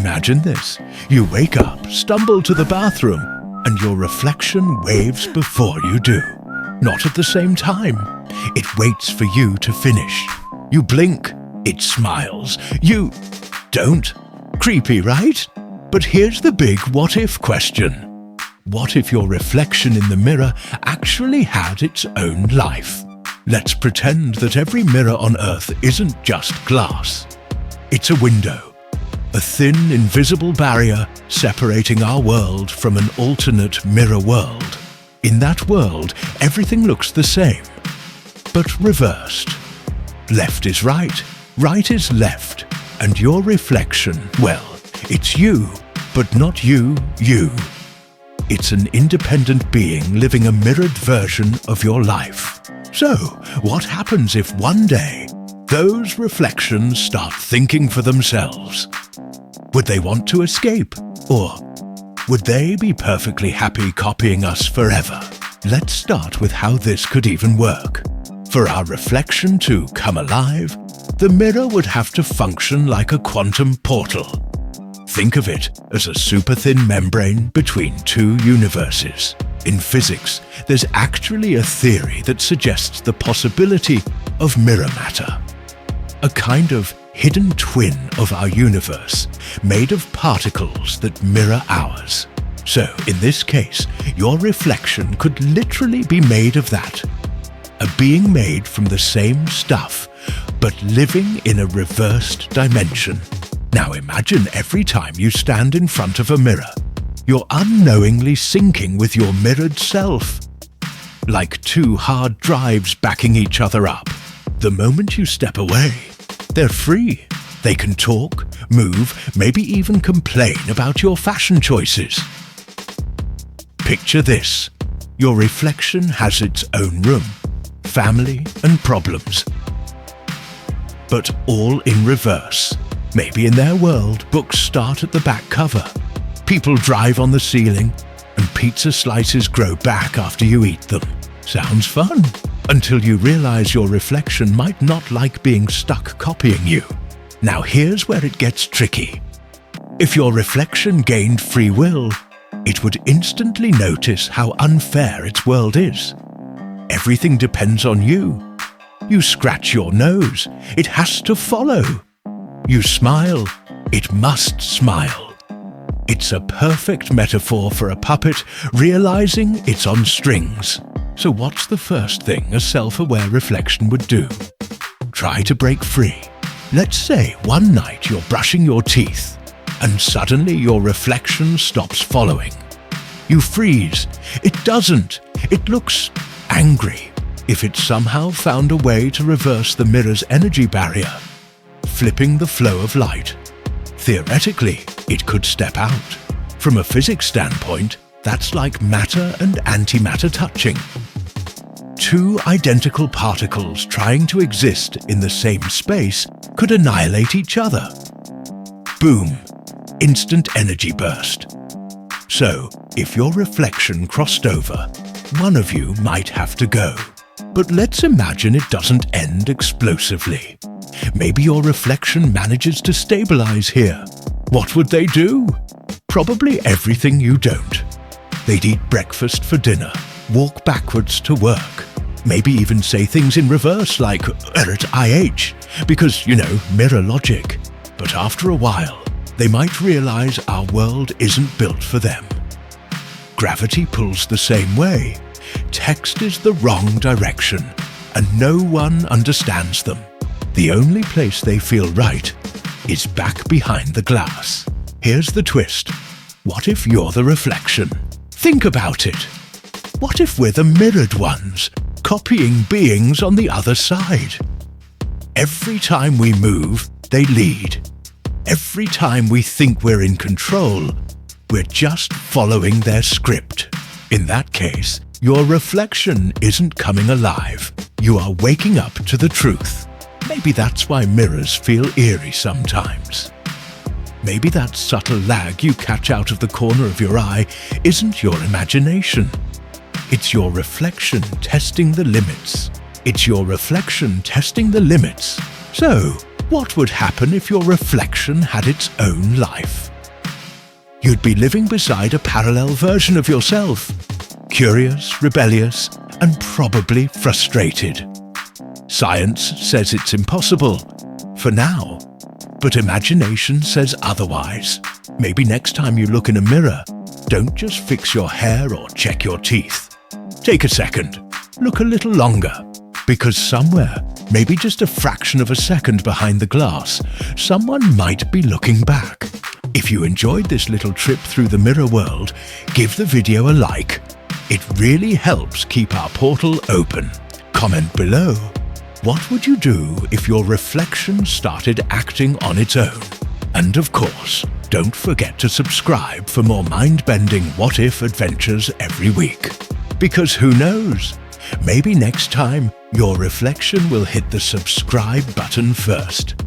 Imagine this. You wake up, stumble to the bathroom, and your reflection waves before you do. Not at the same time. It waits for you to finish. You blink, it smiles. You don't. Creepy, right? But here's the big what-if question. What if your reflection in the mirror actually had its own life? Let's pretend that every mirror on Earth isn't just glass. It's a window. A thin, invisible barrier separating our world from an alternate mirror world. In that world, everything looks the same, but reversed. Left is right, right is left, and your reflection, well, it's you, but not you. It's an independent being living a mirrored version of your life. So, what happens if one day those reflections start thinking for themselves? Would they want to escape? Or would they be perfectly happy copying us forever? Let's start with how this could even work. For our reflection to come alive, the mirror would have to function like a quantum portal. Think of it as a super-thin membrane between two universes. In physics, there's actually a theory that suggests the possibility of mirror matter. A kind of hidden twin of our universe, made of particles that mirror ours. So, in this case, your reflection could literally be made of that. A being made from the same stuff, but living in a reversed dimension. Now imagine every time you stand in front of a mirror, you're unknowingly syncing with your mirrored self. Like two hard drives backing each other up. The moment you step away, they're free. They can talk, move, maybe even complain about your fashion choices. Picture this. Your reflection has its own room, family and problems. But all in reverse. Maybe in their world, books start at the back cover. People drive on the ceiling, and pizza slices grow back after you eat them. Sounds fun, until you realize your reflection might not like being stuck copying you. Now here's where it gets tricky. If your reflection gained free will, it would instantly notice how unfair its world is. Everything depends on you. You scratch your nose, it has to follow. You smile, it must smile. It's a perfect metaphor for a puppet realizing it's on strings. So what's the first thing a self-aware reflection would do? Try to break free. Let's say one night you're brushing your teeth, and suddenly your reflection stops following. You freeze. It doesn't. It looks angry. If it somehow found a way to reverse the mirror's energy barrier, flipping the flow of light. Theoretically, it could step out. From a physics standpoint, that's like matter and antimatter touching. Two identical particles trying to exist in the same space could annihilate each other. Boom! Instant energy burst. So, if your reflection crossed over, one of you might have to go. But let's imagine it doesn't end explosively. Maybe your reflection manages to stabilize here. What would they do? Probably everything you don't. They'd eat breakfast for dinner, walk backwards to work, maybe even say things in reverse like at IH, because, mirror logic. But after a while, they might realize our world isn't built for them. Gravity pulls the same way. Text is the wrong direction, and no one understands them. The only place they feel right is back behind the glass. Here's the twist. What if you're the reflection? Think about it. What if we're the mirrored ones, copying beings on the other side? Every time we move, they lead. Every time we think we're in control, we're just following their script. In that case, your reflection isn't coming alive. You are waking up to the truth. Maybe that's why mirrors feel eerie sometimes. Maybe that subtle lag you catch out of the corner of your eye isn't your imagination. It's your reflection testing the limits. It's your reflection testing the limits. So, what would happen if your reflection had its own life? you'd be living beside a parallel version of yourself. Curious, rebellious, and probably frustrated. Science says it's impossible, for now. But imagination says otherwise. Maybe next time you look in a mirror, don't just fix your hair or check your teeth. Take a second. Look a little longer. Because somewhere, maybe just a fraction of a second behind the glass, someone might be looking back. If you enjoyed this little trip through the mirror world, give the video a like. It really helps keep our portal open. Comment below. What would you do if your reflection started acting on its own? And of course, don't forget to subscribe for more mind-bending what-if adventures every week. Because who knows? Maybe next time, your reflection will hit the subscribe button first.